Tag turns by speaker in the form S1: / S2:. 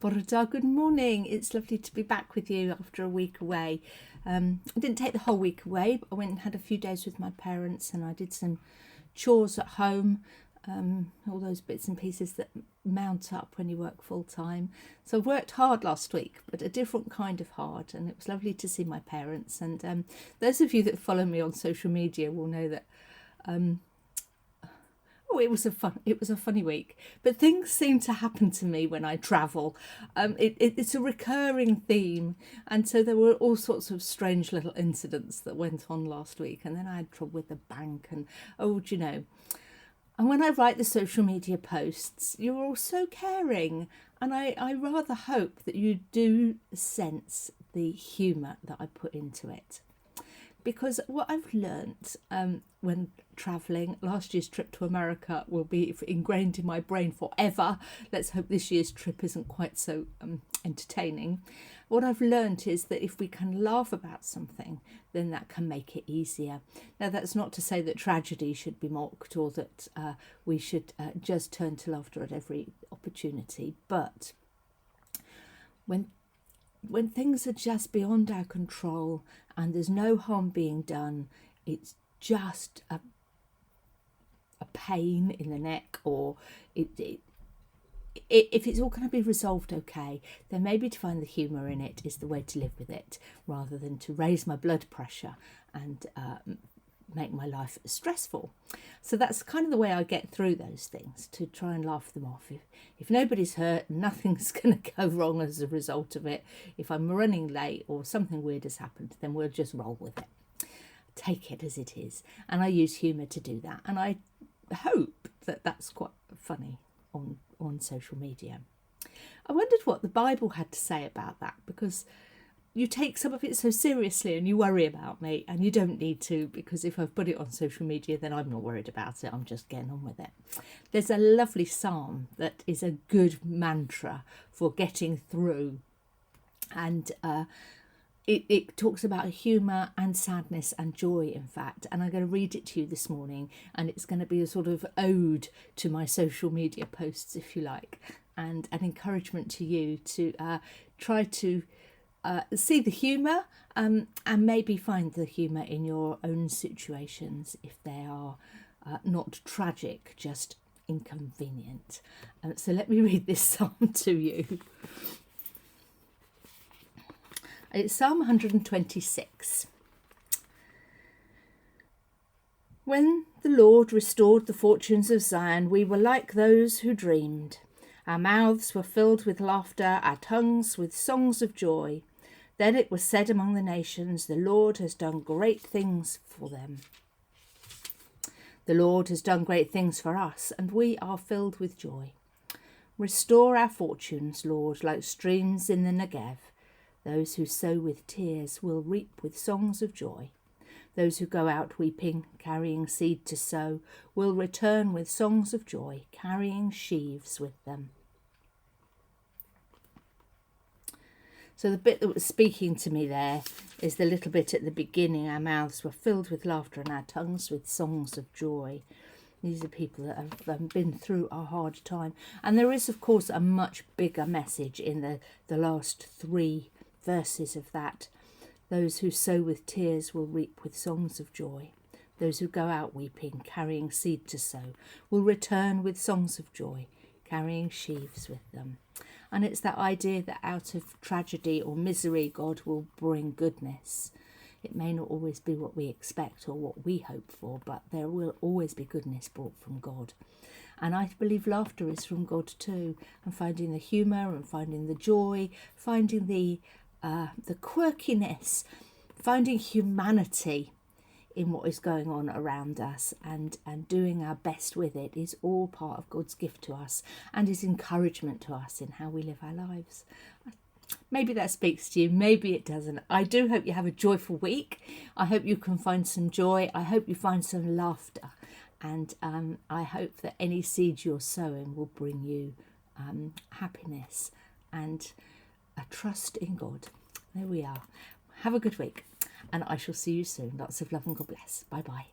S1: Borada, good morning. It's lovely to be back with you after a week away. I didn't take the whole week away, but I went and had a few days with my parents and I did some chores at home, all those bits and pieces that mount up when you work full time. So I worked hard last week, but a different kind of hard, and it was lovely to see my parents. And those of you that follow me on social media will know that it was a funny week, but things seem to happen to me when I travel. It's a recurring theme, and so there were all sorts of strange little incidents that went on last week, and then I had trouble with the bank, and and when I write the social media posts, you're all so caring, and I rather hope that you do sense the humour that I put into it. Because what I've learnt when travelling, last year's trip to America will be ingrained in my brain forever. Let's hope this year's trip isn't quite so entertaining. What I've learnt is that if we can laugh about something, then that can make it easier. Now, that's not to say that tragedy should be mocked or that we should just turn to laughter at every opportunity. But when things are just beyond our control and there's no harm being done, it's just a pain in the neck, or if it's all going to be resolved okay, then maybe to find the humour in it is the way to live with it, rather than to raise my blood pressure and make my life stressful. So that's kind of the way I get through those things, to try and laugh them off. If nobody's hurt, nothing's going to go wrong as a result of it. If I'm running late or something weird has happened, then we'll just roll with it. Take it as it is. And I use humour to do that. And I hope that that's quite funny on social media. I wondered what the Bible had to say about that, because you take some of it so seriously and you worry about me, and you don't need to, because if I've put it on social media, then I'm not worried about it. I'm just getting on with it. There's a lovely psalm that is a good mantra for getting through, and it talks about humour and sadness and joy, in fact, and I'm going to read it to you this morning, and it's going to be a sort of ode to my social media posts, if you like, and an encouragement to you to try to see the humour and maybe find the humour in your own situations if they are not tragic, just inconvenient. So let me read this psalm to you. It's Psalm 126. When the Lord restored the fortunes of Zion, we were like those who dreamed. Our mouths were filled with laughter, our tongues with songs of joy. Then it was said among the nations, the Lord has done great things for them. The Lord has done great things for us, and we are filled with joy. Restore our fortunes, Lord, like streams in the Negev. Those who sow with tears will reap with songs of joy. Those who go out weeping, carrying seed to sow, will return with songs of joy, carrying sheaves with them. So the bit that was speaking to me there is the little bit at the beginning. Our mouths were filled with laughter and our tongues with songs of joy. These are people that have been through a hard time. And there is, of course, a much bigger message in the last 3 verses of that. Those who sow with tears will reap with songs of joy. Those who go out weeping, carrying seed to sow, will return with songs of joy, carrying sheaves with them. And it's that idea that out of tragedy or misery, God will bring goodness. It may not always be what we expect or what we hope for, but there will always be goodness brought from God. And I believe laughter is from God too, and finding the humour and finding the joy, finding the quirkiness, finding humanity in what is going on around us, and doing our best with it is all part of God's gift to us and his encouragement to us in how we live our lives. Maybe that speaks to you, maybe it doesn't. I do hope you have a joyful week. I hope you can find some joy. I hope you find some laughter. And I hope that any seeds you're sowing will bring you happiness and a trust in God. There we are. Have a good week. And I shall see you soon. Lots of love and God bless. Bye bye.